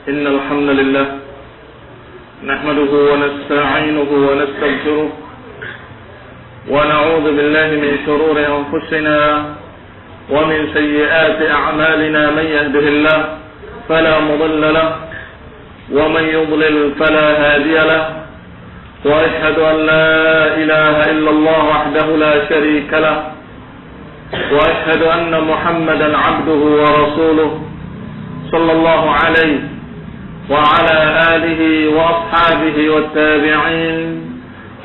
إن الحمد لله نحمده ونستعينه ونستغفره ونعوذ بالله من شرور أنفسنا ومن سيئات أعمالنا. من يهده الله فلا مضل له ومن يضلل فلا هادي له وأشهد أن لا إله إلا الله وحده لا شريك له وأشهد أن محمدا عبده ورسوله صلى الله عليه وعلى آله وأصحابه والتابعين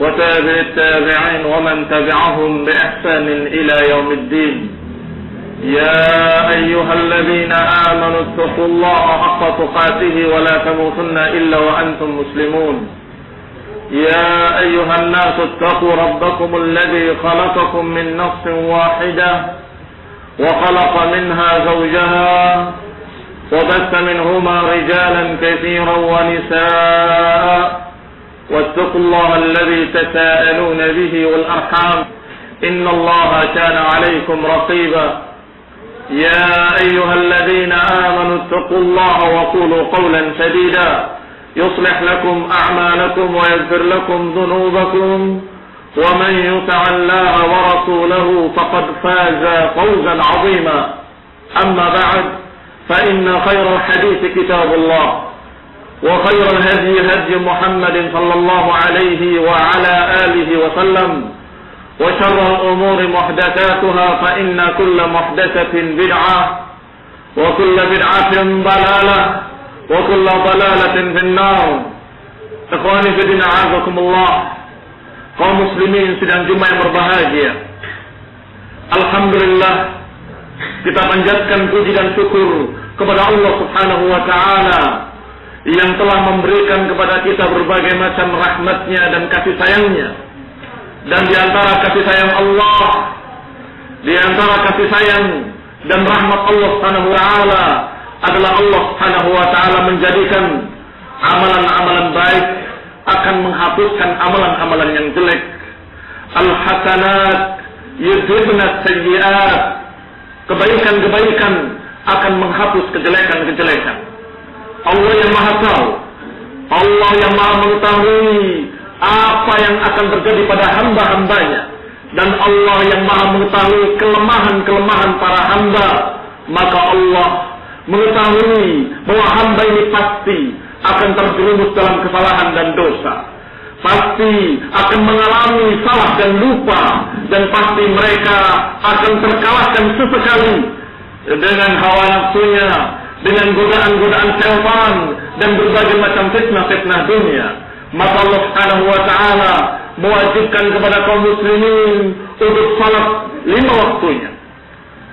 وتابع التابعين ومن تبعهم بإحسان إلى يوم الدين. يا أيها الذين آمنوا اتقوا الله حق تقاته ولا تموتن إلا وأنتم مسلمون. يا أيها الناس اتقوا ربكم الذي خلقكم من نفس واحدة وخلق منها زوجها وبث منهما رجالا كثيرا ونساء واتقوا الله الذي تساءلون به والأرحام إن الله كان عليكم رقيبا. يا أيها الذين آمنوا اتقوا الله وقولوا قولا سديدا يصلح لكم أعمالكم ويغفر لكم ذنوبكم ومن يطع الله ورسوله فقد فاز فوزا عظيما. أما بعد فإن خير الحديث كتاب الله وخير الهدي هدي محمد صلى الله عليه وعلى آله وسلم وشر الأمور محدثاتها فإن كل محدثة بدعة وكل بدعة ضلالة وكل ضلالة في النار. Ikhwani fi din, a'azakumullah. Kaum muslimin sidang Jumat yang berbahagia, alhamdulillah kita panjatkan puji dan syukur kepada Allah Subhanahu wa taala yang telah memberikan kepada kita berbagai macam rahmatnya dan kasih sayangnya. Dan di antara kasih sayang Allah, di antara kasih sayang dan rahmat Allah Subhanahu wa taala adalah Allah Subhanahu wa taala menjadikan amalan-amalan baik akan menghapuskan amalan-amalan yang jelek. Al-hasanat yudhibna sayyi'at. Kebaikan-kebaikan akan menghapus kejelekan-kejelekan. Allah yang Maha tahu, Allah yang Maha mengetahui apa yang akan terjadi pada hamba-hambanya, dan Allah yang Maha mengetahui kelemahan-kelemahan para hamba. Maka Allah mengetahui bahwa hamba ini pasti akan terjerumus dalam kesalahan dan dosa, pasti akan mengalami salah dan lupa, dan pasti mereka akan terkalahkan sesekali dengan hawa nafsunya, dengan godaan-godaan syaitan dan berbagai macam fitnah-fitnah dunia. Maka Allah Subhanahu wa taala mewajibkan kepada kaum muslimin untuk salat 5 waktunya.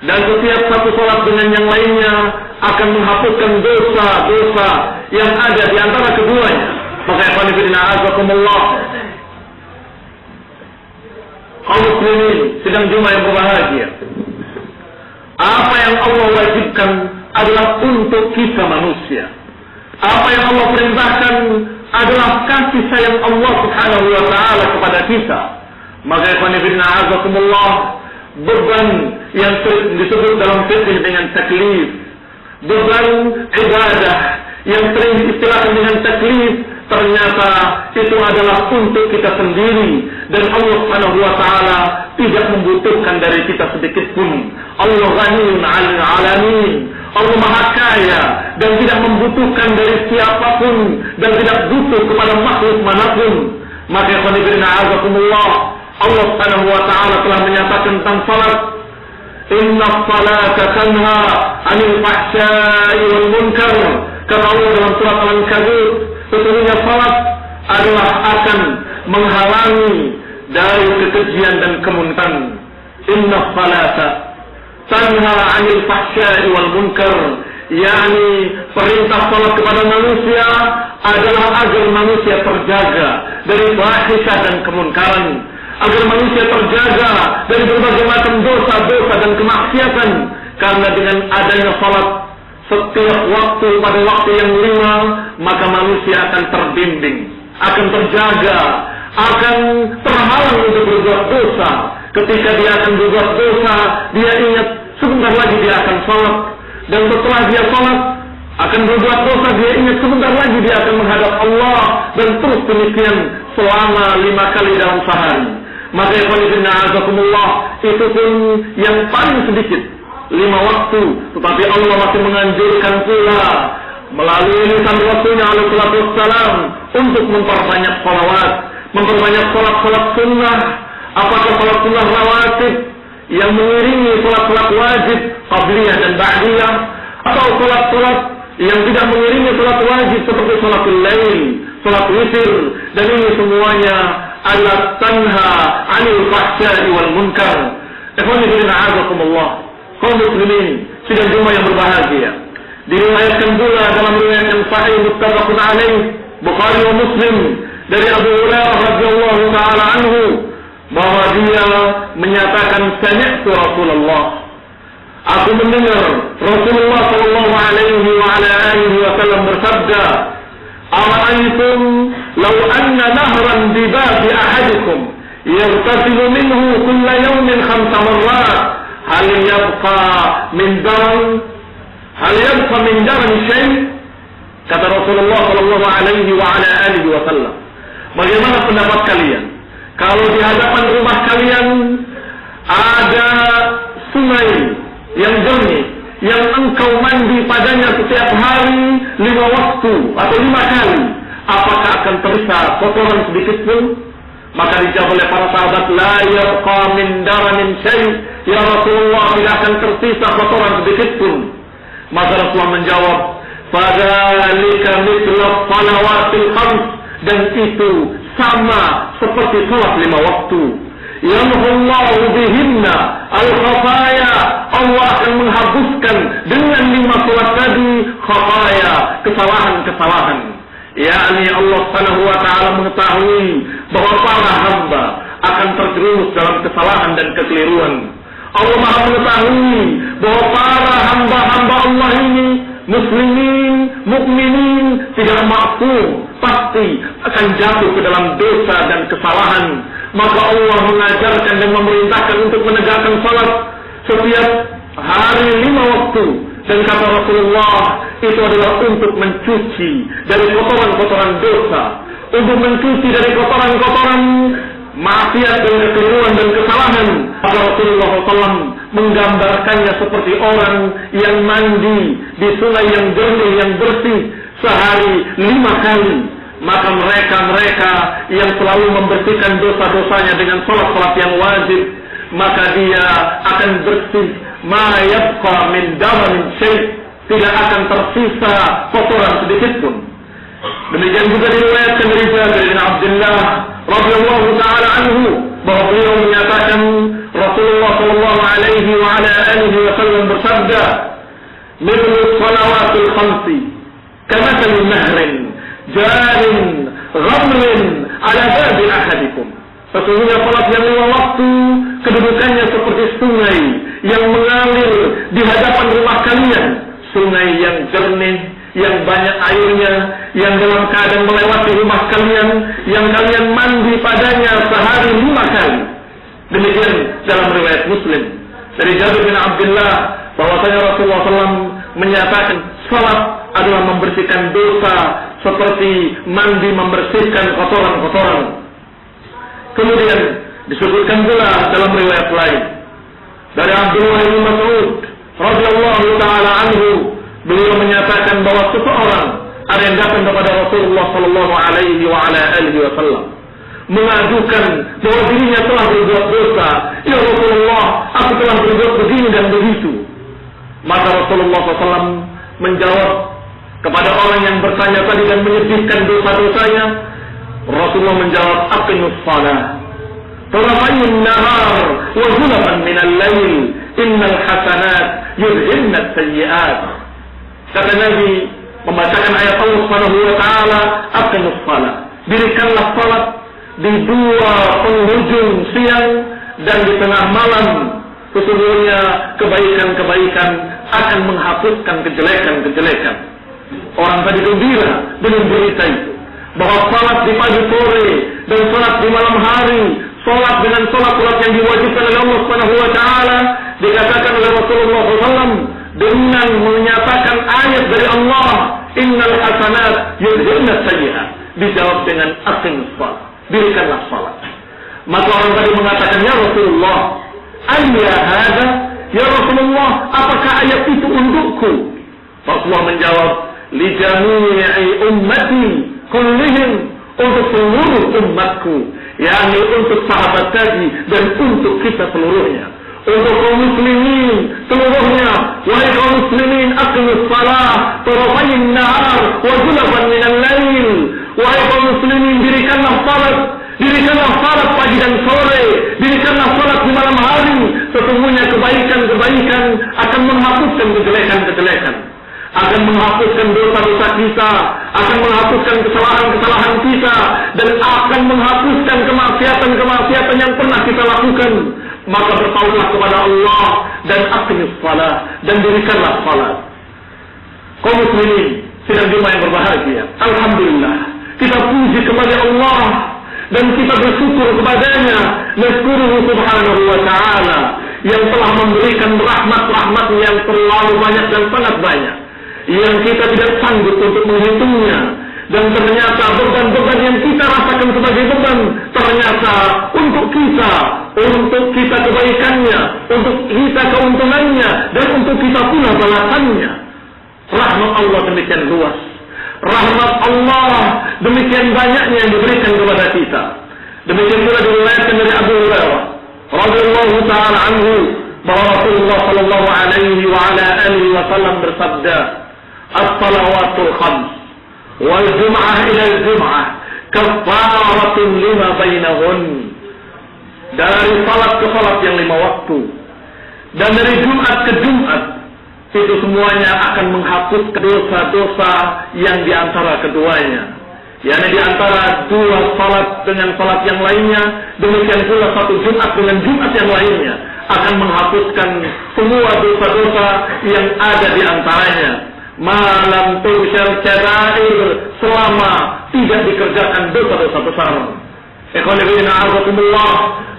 Dan setiap satu salat dengan yang lainnya akan menghapuskan dosa-dosa yang ada di antara keduanya. Maka ikhwan fillah azakumullah, kaum muslimin sedang Jumat yang berbahagia, apa yang Allah wajibkan adalah untuk kita manusia. Apa yang Allah perintahkan adalah kasih sayang Allah Subhanahu wa taala kepada kita. Maka ikhwan fillah azakumullah, beban yang disebut dalam fikih dengan taklif, beban ibadah yang sering diistilahkan dengan taklif, ternyata itu adalah untuk kita sendiri, dan Allah Subhanahu wa taala tidak membutuhkan dari kita sedikit pun. Allah Ghaniyun 'anil 'alamin. Allah Maha Kaya dan tidak membutuhkan dari siapapun dan tidak butuh kepada makhluk manapun. Maka ikhwan fillah azakumullah, Allah Subhanahu wa taala telah menyatakan tentang salat, inna salata tanha 'anil fahsya'i wal munkar. Kata Allah dalam surat Al-Ankabut, sesungguhnya salat adalah akan menghalangi dari kekejian dan kemunkaran. Inna salata tanha 'anil fahsya'i wal munkar, yakni perintah salat kepada manusia adalah agar manusia terjaga dari fahisyah dan kemunkaran, agar manusia terjaga dari berbagai macam dosa-dosa dan kemaksiatan. Karena dengan adanya salat setiap waktu pada waktu yang 5, maka manusia akan terbimbing, akan terjaga, akan terhalang untuk berbuat dosa. Ketika dia akan berbuat dosa, dia ingat sebentar lagi dia akan salat, dan setelah dia salat akan berbuat dosa, dia ingat sebentar lagi dia akan menghadap Allah, dan terus demikian selama 5 kali dalam sehari. Maka ikhwan a'azakumullah, itu pun yang paling sedikit 5 waktu, tetapi Allah masih menganjurkan pula melalui lisan Rasulnya alaihi wassalam untuk memperbanyak salawat, memperbanyak salat sunnah. Apakah salat sunnah rawatib yang mengiringi salat wajib qabliyah dan ba'diyah, atau salat yang tidak mengiringi salat wajib seperti salatul lail, salat witir, dan ini semuanya adalah tanha 'anil fahsya'i wal munkar. Ikhwani fillah a'azakumullah, kaum muslimin sidang Jumat yang berbahagia, diriwayatkan pula dalam riwayat yang sahih muttafaqun alaih Bukhari wa Muslim dari Abu Hurairah radhiyallahu taala anhu bahwa dia menyatakan sami'tu Rasulullah, aku mendengar Rasulullah sallallahu alaihi wa ala alihi wasallam bersabda, "Ara'aytum law anna nahran bi babi ahadikum yaghtasilu minhu kulla yawmin 5 marrat hal yabqa min daran syai'?" Kata Rasulullah sallallahu alaihi wa ala alihi wasallam, bagaimana pendapat kalian kalau di hadapan rumah kalian ada sungai yang jernih, yang engkau mandi padanya setiap hari 5 waktu atau 5 kali, apakah akan tersisa kotoran sedikit pun? Maka dijawab oleh para sahabat, la yabqa min daranin syai', ya Rasulullah, tidak akan tersisa kotoran sedikit pun. Maka Rasulullah menjawab, fadzalika mithlu shalawatil khams, dan itu sama seperti salat 5 waktu. Yamhullahu bihinna al-khataya, Allah akan menghapuskan dengan 5 salat tadi khataya, kesalahan-kesalahan. Yakni Allah Subhanahu wa taala mengetahui bahwa para hamba akan terjerumus dalam kesalahan dan kekeliruan. Allah Maha mengetahui bahwa para hamba-hamba Allah ini, muslimin, mukminin, tidak maksum, pasti akan jatuh ke dalam dosa dan kesalahan. Maka Allah mengajarkan dan memerintahkan untuk menegakkan salat setiap hari 5 waktu. Dan kata Rasulullah, itu adalah untuk mencuci dari kotoran-kotoran dosa, untuk mencuci dari kotoran-kotoran maksiat dan kekeliruan dan kesalahan. Maka Rasulullah SAW menggambarkannya seperti orang yang mandi di sungai yang jernih, yang bersih sehari 5 kali. Maka mereka yang selalu membersihkan dosa-dosanya dengan salat-salat yang wajib, maka dia akan bersih. Ma yabqa min damin syai', tidak akan tersisa kotoran sedikit pun. Demikian juga diriwayatkan dari Jabir bin Abdullah radhiyallahu taala anhu bahwa beliau menyatakan Rasulullah sallallahu alaihi wa ala alihi wasallam bersabda, "Mithlu shalawatil khamsi kamathali nahrin jarin ghamrin ala babi ahadikum." Sesungguhnya salat yang 5 waktu kedudukannya seperti sungai yang mengalir di hadapan rumah kalian, sungai yang jernih, yang banyak airnya, yang dalam keadaan melewati rumah kalian, yang kalian mandi padanya sehari 5 kali. Demikian dalam riwayat Muslim dari Jabir bin Abdullah bahwasanya Rasulullah SAW menyatakan salat adalah membersihkan dosa seperti mandi membersihkan kotoran-kotoran. Kemudian disebutkan pula dalam riwayat lain dari Abdullah bin Mas'ud radhiyallahu taala anhu, beliau menyatakan bahwa seseorang ada yang datang kepada Rasulullah sallallahu alaihi wa ala alihi wasallam mengadukan bahwa dirinya telah berbuat dosa. Ya Rasulullah, aku telah berbuat begini dan begitu. Maka Rasulullah SAW menjawab kepada orang yang bertanya tadi dan menyebutkan dosa-dosanya. Rasulullah menjawab, aqimus shalah tarafayun nahar wa zulfan minal lail innal hasanat yudhibna as-sayyi'at. Kata Nabi membacakan ayat Allah Subhanahu wa taala, aqimus shalah, dirikanlah salat di 2 penghujung siang dan di tengah malam. Sesungguhnya kebaikan-kebaikan akan menghapuskan kejelekan-kejelekan. Orang tadi gembira dengan berita itu, bahwa salat di pagi sore dan salat di malam hari, salat dengan salat yang diwajibkan oleh Allah Subhanahu wa taala, dikatakan oleh Rasulullah SAW dengan menyatakan ayat dari Allah, innal hasanat yudhibna sayyi'at. Dijawab dengan aqimus shalah, dirikanlah salat. Maka orang tadi mengatakan, ya Rasulullah, ayya hada? Ya Rasulullah, apakah ayat itu untukku? Rasulullah menjawab, li jami'i ummati kullihim, untuk seluruh umatku, yakni untuk sahabat tadi dan untuk kita seluruhnya. Untuk kaum muslimin seluruhnya, wahai kaum muslimin, aqimus shalah tarafayn nahar wa zulfan minal lail. Wahai kaum muslimin, dirikanlah salat pagi dan sore, dirikanlah salat di malam hari. Sesungguhnya kebaikan-kebaikan akan menghapuskan kejelekan-kejelekan, akan menghapuskan dosa-dosa kita, akan menghapuskan kesalahan-kesalahan kita, dan akan menghapuskan kemaksiatan-kemaksiatan yang pernah kita lakukan. Maka bertaubatlah kepada Allah dan aqimus shalah, dan dirikanlah salat. Kaum muslimin sidang Jumat yang berbahagia, alhamdulillah, kita puji kepada Allah dan kita bersyukur kepadanya, nasykuruhu subhanahu wa ta'ala, yang telah memberikan rahmat-rahmat yang terlalu banyak dan sangat banyak, yang kita tidak sanggup untuk menghitungnya. Dan ternyata beban-beban yang kita rasakan sebagai beban, ternyata untuk kita kebaikannya, untuk kita keuntungannya, dan untuk kita pula balasannya. Rahmat Allah demikian luas, rahmat Allah demikian banyaknya yang diberikan kepada kita. Demikian pula diriwayatkan dari Abu Hurairah radhiyallahu taala anhu bahwa Rasulullah sallallahu alaihi wa ala alihi wasallam bersabda, as-salawatul khams wal jum'ah ila al-jum'ah kaffaratun lima bainahun. Dari salat ke salat yang 5 waktu dan dari Jumat ke Jumat, itu semuanya akan menghapus dosa-dosa yang di antara keduanya. Yakni di antara 2 salat dengan salat yang lainnya, demikian pula 1 Jumat dengan Jumat yang lainnya, akan menghapuskan semua dosa-dosa yang ada di antaranya. Malam tusyal kabair, selama tidak dikerjakan dosa-dosa besar. Ikhwanifidina a'azakumullah,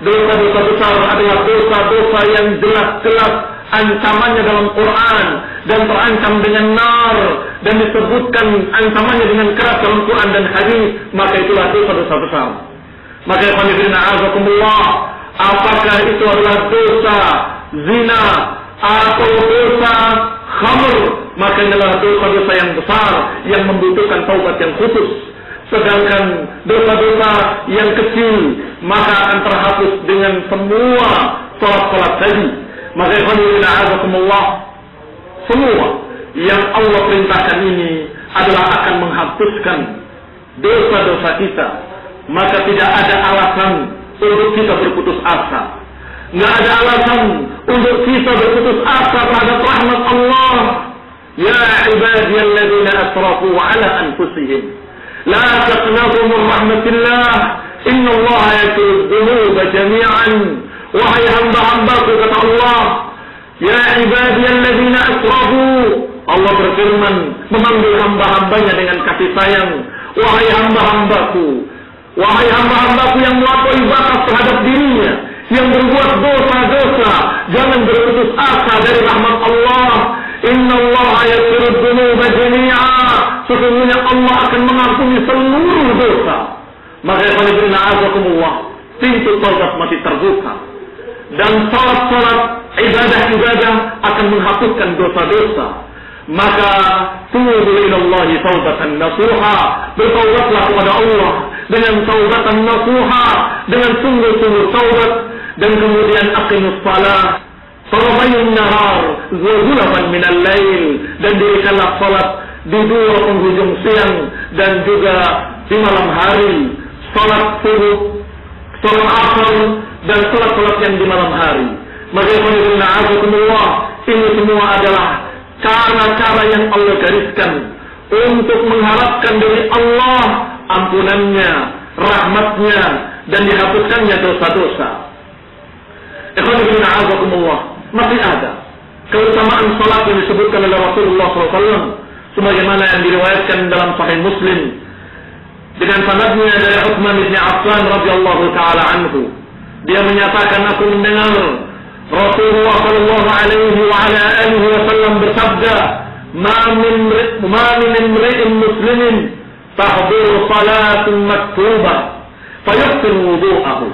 dosa-dosa besar adalah dosa-dosa yang jelas-jelas ancamannya dalam Quran dan terancam dengan nar, dan disebutkan ancamannya dengan keras dalam Quran dan hadis, maka itulah dosa-dosa besar. Maka ikhwanifidina a'azakumullah, apakah itu adalah dosa zina atau dosa khamr, maka inilah dosa-dosa yang besar yang membutuhkan taubat yang khusus. Sedangkan dosa-dosa yang kecil maka akan terhapus dengan semua salat-salat tadi. Maka ikhwanina a'azakumullah, semua yang Allah perintahkan ini adalah akan menghapuskan dosa-dosa kita. Maka tidak ada alasan untuk kita berputus asa. Tidak ada alasan untuk kita berputus asa terhadap rahmat Allah. Ya ibadiyalladzina asrafu ala anfusihim la taqnatu min rahmatillah, innallaha yaghfiru dzunuba jami'an. Wahai hamba-hambaku, kata Allah, ya ibadiyalladzina asrafu, Allah berfirman memanggil hamba-hambanya dengan kasih sayang. Wahai hamba-hambaku, wahai hamba-hambaku yang melampaui batas terhadap dirinya, yang berbuat dosa-dosa, jangan berputus asa dari rahmat Allah. Innallaha yaghfiru dzunuba jami'a, sesungguhnya Allah akan mengampuni seluruh dosa. Maka ikhwanifidina a'azakumullah, pintu taubat masih terbuka, dan salat-salat, ibadah-ibadah akan menghapuskan dosa-dosa. Maka tubu ilallahi taubatan nasuha, bertaubatlah kepada Allah dengan taubatan nasuha, dengan sungguh-sungguh taubat. Dan kemudian aqimus shalah tarafayn nahar wa zulfan minal lail, dan dirikanlah salat di 2 penghujung siang dan juga di malam hari. Salat subuh, salat asar, dan salat-salat yang di malam hari. Maka ikhwanina a'azakumullah, ini semua adalah cara-cara yang Allah gariskan untuk mengharapkan dari Allah ampunannya, rahmatnya, dan dihapuskannya dosa-dosa. Ikhwanina a'azakumullah, masih ada keutamaan salat yang disebutkan oleh Rasulullah SAW, sebagaimana yang diriwayatkan dalam Sahih Muslim dengan sanadnya dari Utsman bin Affan radhiyallahu taala anhu. Dia menyatakan, aku mendengar Rasulullah sallallahu alaihi wa ala alihi wasallam bersabda, "Ma min imri'in muslimin tahdur salatun maktubah fayuhsin wudu'ahu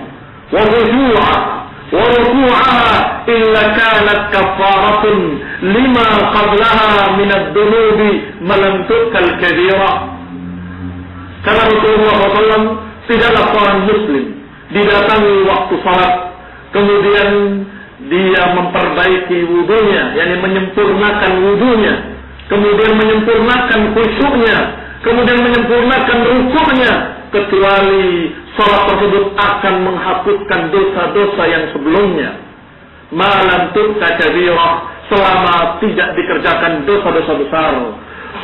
wa khushu'ahu wa ruku'aha illa kanat kafaratun lima qablaha min ad-dunubi malam tukal kabira." Karena Rasulullah SAW tidaklah seorang muslim didatangi waktu salat kemudian dia memperbaiki wudunya, yakni menyempurnakan wudunya, kemudian menyempurnakan khusyuknya, kemudian menyempurnakan rukuknya, kecuali salat tersebut akan menghapuskan dosa-dosa yang sebelumnya. Malam tukta kabirah, selama tidak dikerjakan dosa-dosa besar.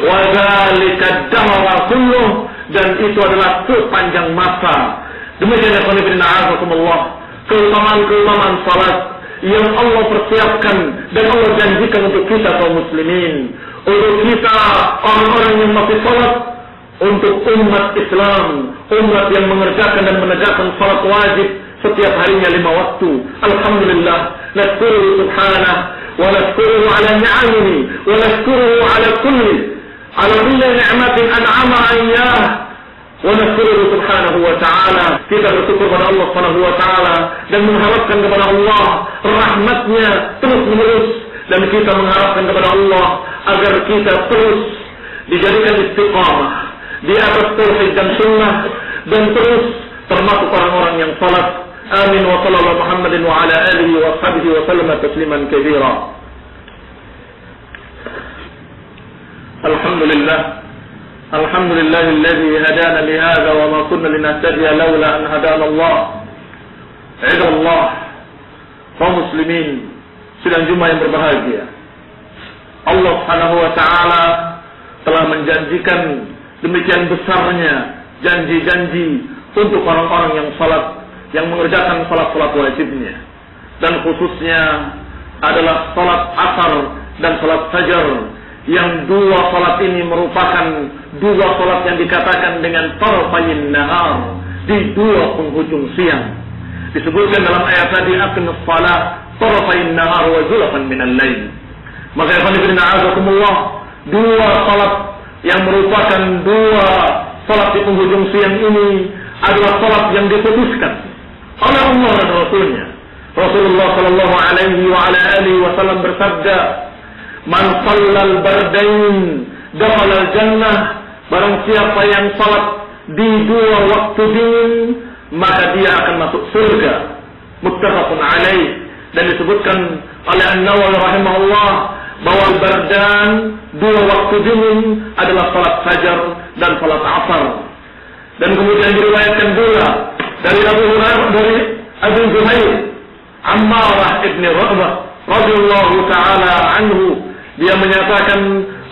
Wa dzalika dahra kulluh, dan itu adalah sepanjang masa. Demikian ya Allah, keutamaan-keutamaan salat yang Allah persiapkan dan Allah janjikan untuk kita kaum muslimin, untuk kita orang-orang yang masih salat, untuk umat Islam, umat yang mengerjakan dan menegakkan salat wajib setiap harinya 5 waktu. Alhamdulillah, nasykuruhu subhanahu wa nasykuruhu ala ni'amihi wa nasykuruhu ala kulli ni'matin an'ama iyyah wa nasykuruhu subhanahu wa ta'ala. Kita bersyukur kepada Allah subhanahu wa ta'ala dan mengharapkan kepada Allah rahmatnya terus menerus, dan kita mengharapkan kepada Allah agar kita terus dijadikan istiqamah di atas tauhid dan sunnah, dan terus termasuk orang-orang yang salat. Amin wa sallallahu Muhammadin wa ala alihi wa sahbihi wa sallam tasliman katsira. Alhamdulillah alladzi hadana li hadza wa ma kunna linahtadiya laula an hadana Allah. Allah, kaum muslimin sidang Jumat yang berbahagia, Allah Subhanahu wa taala telah menjanjikan demikian besarnya janji-janji untuk orang-orang yang salat, yang mengerjakan salat-salat wajibnya, dan khususnya adalah salat asar dan salat fajar, yang dua salat ini merupakan dua salat yang dikatakan dengan tarfayin nahar, di dua penghujung siang. Disebutkan dalam ayat tadi, aqim as-salat tarfayin nahar wa zulfan minal lail. Maka azakumullah, dua salat yang merupakan dua salat di penghujung siang ini adalah salat yang diputuskan oleh Allah dan Rasulnya. Rasulullah sallallahu alaihi wa ala alihi wasallam bersabda, "Man shallal bardain dakhala al-jannah." Barang siapa yang salat di dua waktu dingin, maka dia akan masuk surga. Muttafaqun alaih. Dan disebutkan oleh An-Nawawi rahimahullah bahwa bardan, dua waktu dingin, adalah salat fajar dan salat asar. Dan kemudian diriwayatkan pula dari Abu Hurairah, dari Abu Zuhair Ammarah ibn Ra'bah radhiyallahu taala anhu, dia menyatakan,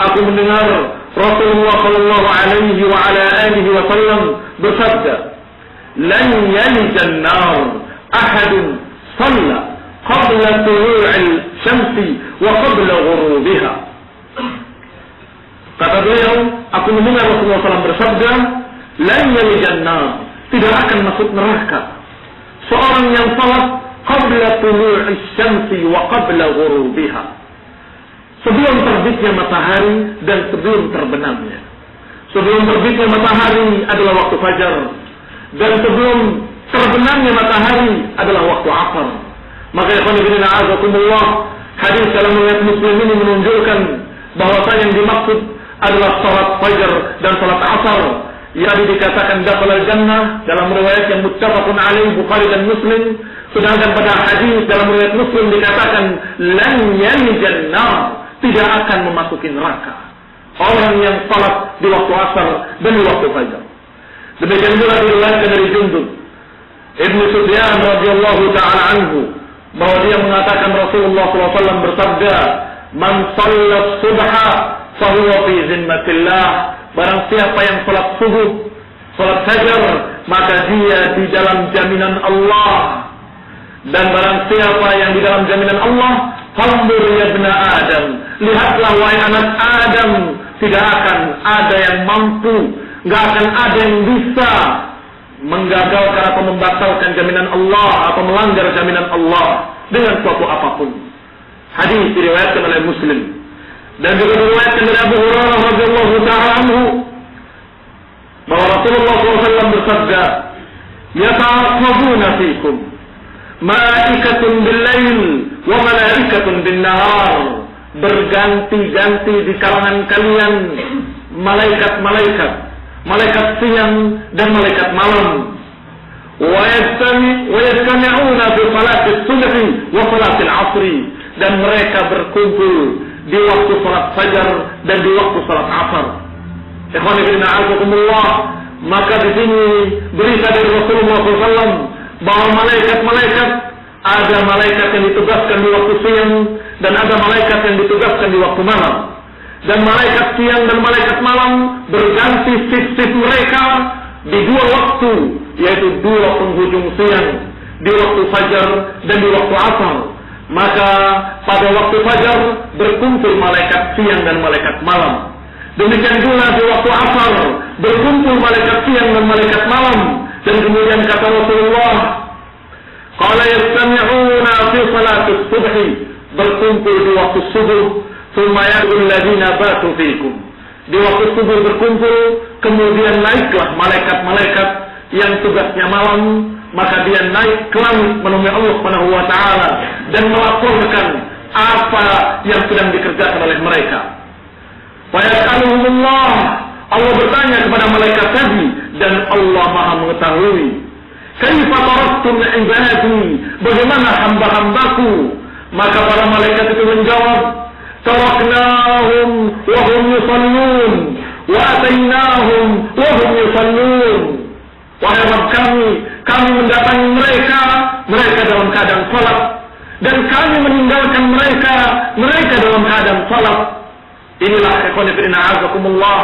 aku mendengar Rasulullah sallallahu alaihi wa ala alihi wasallam bersabda, "Lan yaljan nar ahadun shalla qabla tulu'il syamsi wa qabla ghurubiha." Kata beliau, aku mendengar Rasulullah SAW bersabda, "Lan yaljan nar", tidak akan masuk neraka seorang yang salat qabla tulu'is syamsi wa qabla ghurubiha, sebelum terbitnya matahari dan sebelum terbenamnya. Sebelum terbitnya matahari adalah waktu fajar, dan sebelum terbenamnya matahari adalah waktu asar. Maka ikhwan a'azakumullah, hadis dalam riwayat Muslim ini menunjukkan bahwa yang dimaksud adalah salat fajar dan salat asar, yang dikatakan dakhala al-jannah dalam riwayat yang muttafaqun alaih Bukhari dan Muslim. Sedangkan pada hadis dalam riwayat Muslim dikatakan lan yaljan nar, tidak akan memasuki neraka orang yang salat di waktu asar dan di waktu fajar. Demikian juga diriwayatkan dari Jundub Ibnu Sufyan radhiyallahu taala anhu bahwa dia mengatakan Rasulullah SAW bersabda, "Man shalla subha fa huwa fi zimmatillah." Barang siapa yang salat subuh, salat fajar, maka dia di dalam jaminan Allah. Dan barang siapa yang di dalam jaminan Allah, "Fanzur ya ibna Adam", lihatlah wahai anak Adam, tidak akan ada yang mampu, enggak akan ada yang bisa menggagalkan atau membatalkan jaminan Allah atau melanggar jaminan Allah. dengan suatu apapun. Hadis diriwayatkan oleh Muslim dan juga diriwayatkan dari Abu Hurairah radhiyallahu ta'ala anhu bahwa Rasulullah SAW bersabda, "Yata'aqabuna fikum malaikatun bil-lail wa malaikatun bin-nahar." Berganti-ganti di kalangan kalian malaikat-malaikat, malaikat siang dan malaikat malam. وَيَجْتَمِعُونَ فِي صَلَاةِ الصُّبْحِ وَصَلَاةِ الْعَصْرِ, dan mereka berkumpul di waktu salat fajar dan di waktu salat asar. Ikhwan fillah a'azakumullah, maka di sini berita dari Rasulullah SAW bahwa malaikat-malaikat, ada malaikat yang ditugaskan di waktu siang dan ada malaikat yang ditugaskan di waktu malam. Dan malaikat siang dan malaikat malam berganti shift-shift mereka di dua waktu, yaitu dua penghujung siang, di waktu fajar dan di waktu asar. Maka pada waktu fajar berkumpul malaikat siang dan malaikat malam. Demikian pula di waktu asar berkumpul malaikat siang dan malaikat malam. Dan kemudian kata Rasulullah, qala yastami'una fi salati subhi, berkumpul di waktu subuh, thumma ya'ul ladina batu fikum. Di waktu subuh berkumpul, kemudian naiklah malaikat-malaikat yang tugasnya malam, maka dia naik ke langit menemui Allah Subhanahu wa taala dan melaporkan apa yang sedang dikerjakan oleh mereka. Wa yas'aluhumullah, Allah bertanya kepada malaikat tadi dan Allah Maha mengetahui. Kaifa taraktum ibadi, bagaimana hamba-hambaku? Maka para malaikat itu menjawab, taraknahum wa hum yusallun wa atainahum wa hum yusallun. Wahai Rabb kami mendatangi mereka, mereka dalam keadaan salat, dan kami meninggalkan mereka, mereka dalam keadaan salat. Inilah ikhwan fillah a'azakumullah,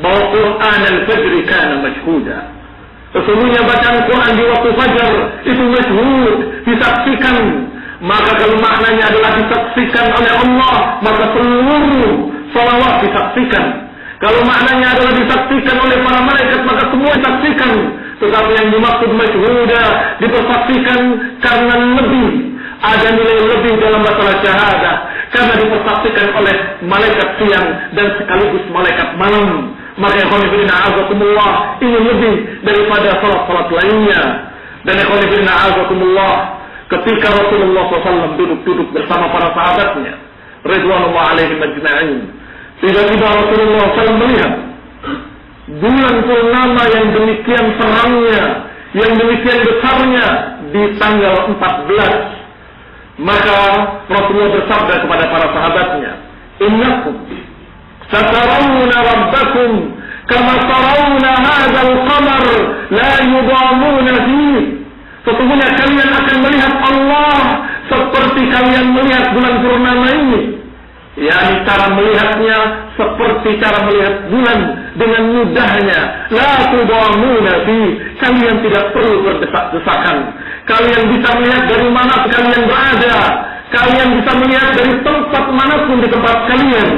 bahwa Quran al-Fajr kana mashhuda. Sesungguhnya bacaan Quran di waktu fajar itu mashhud, disaksikan. Maka kalau maknanya adalah disaksikan oleh Allah, maka seluruh salawat disaksikan. Kalau maknanya adalah disaksikan oleh para malaikat, maka semua disaksikan. Tetapi yang dimaksud masyhuda, dipersaksikan karena lebih, ada nilai lebih dalam masalah syahadah, karena dipersaksikan oleh malaikat siang dan sekaligus malaikat malam. Maka ikhwan fillah a'azakumullah, ini lebih daripada salat-salat lainnya. Dan ikhwan fillah a'azakumullah, ketika Rasulullah SAW duduk-duduk bersama para sahabatnya, ridwanullah alaihim ajma'in, tiba-tiba Rasulullah SAW melihat bulan purnama yang demikian terangnya, yang demikian besarnya di tanggal 14. Maka Rasulullah bersabda kepada para sahabatnya, innakum satarawna rabbakum kama tarawna hadzal qamar la yudamuna fihi. Sesungguhnya kalian akan melihat Allah seperti kalian melihat bulan purnama ini. Yani cara melihatnya seperti cara melihat bulan dengan mudahnya. La tudamuna fi, kalian tidak perlu berdesak-desakan. Kalian bisa melihat dari mana kalian berada. Kalian bisa melihat dari tempat manapun di tempat kalian.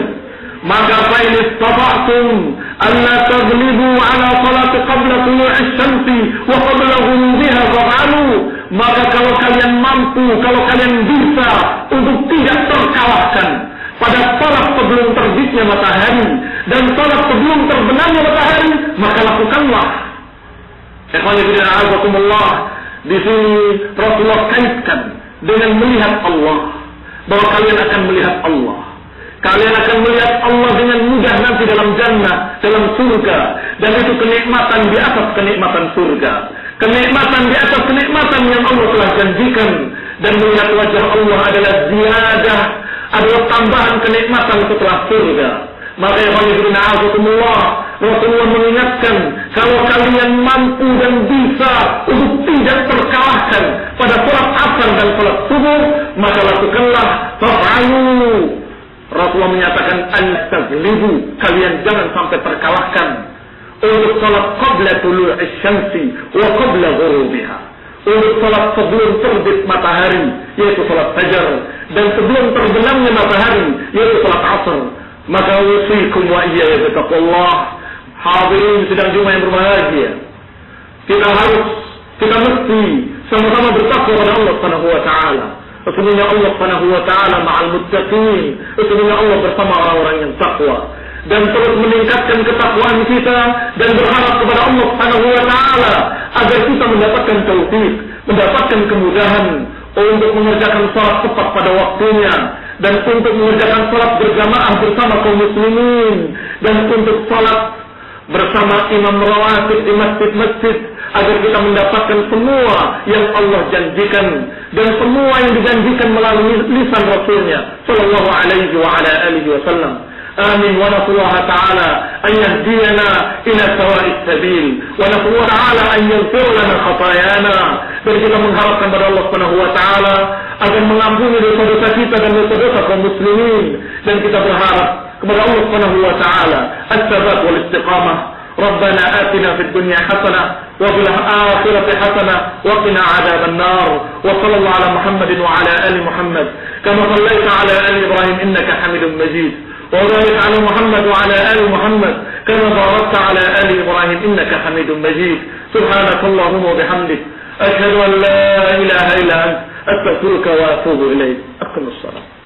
Maka fa in istata'tum alla taghlibu ala salati qabla tulu'i syamsi wa qabla ghurubiha fa'alu. Maka kalau kalian mampu, kalau kalian bisa untuk tidak terkalahkan pada salat sebelum terbitnya matahari dan salat sebelum terbenamnya matahari, maka lakukanlah. Ikhwan fillah a'azakumullah, di sini Rasulullah kaitkan dengan melihat Allah, bahwa kalian akan melihat Allah. Kalian akan melihat Allah dengan mudah nanti dalam jannah, dalam surga, dan itu kenikmatan di atas kenikmatan surga, kenikmatan di atas kenikmatan yang Allah telah janjikan. Dan melihat wajah Allah adalah ziyadah, adalah tambahan kenikmatan setelah surga. Maka ya Allah, Rasulullah mengingatkan, kalau kalian mampu dan bisa untuk tidak terkalahkan pada salat asar dan salat subuh, maka lakukanlah. Fa'alu. Rasulullah menyatakan al-taghlibu, kalian jangan sampai terkalahkan untuk salat qabla tulu'i syamsi wa qabla ghurubiha, untuk salat sebelum terbit matahari yaitu salat fajar, dan sebelum terbenamnya matahari yaitu salat asar. Maka usikum wa iyaya bittaqullah. Hadirin sidang Jumat yang berbahagia, kita mesti sama-sama bertakwa kepada Allah Subhanahu wa taala. Sesungguhnya Allah Subhanahu wa taala ma'al muttaqin. Sesungguhnya Allah bersama orang-orang yang takwa. Dan terus meningkatkan ketakwaan kita dan berharap kepada Allah Subhanahu wa taala agar kita mendapatkan taufik, mendapatkan kemudahan untuk mengerjakan salat tepat pada waktunya dan untuk mengerjakan salat berjamaah bersama kaum muslimin dan untuk salat bersama imam rawatib di masjid-masjid agar kita mendapatkan semua yang Allah janjikan dan semua yang dijanjikan melalui lisan Rasulnya sallallahu alaihi wa ala alihi wasallam. آمين. ونسأل الله تعالى أن يهدينا إلى سواء السبيل ونسأل الله تعالى أن يغفر لنا خطايانا. Dan kita mengharapkan kepada Allah Subhanahu wa taala agar mengampuni dosa-dosa kita dan dosa-dosa kaum muslimin, dan kita berharap kepada Allah Subhanahu wa taala as-sabat wal istiqamah. ربنا آتنا في الدنيا حسنة وفي الآخرة حسنة وقنا عذاب النار. وصلى الله على محمد وعلى آل محمد كما صليت على آل إبراهيم إنك حميد مجيد. وبارك على محمد وعلى آل محمد كما باركت على آل إبراهيم إنك حميد مجيد. سبحانك اللهم وبحمدك أشهد أن لا إله إلا أنت أستغفرك وأتوب إليك. أقم الصلاة.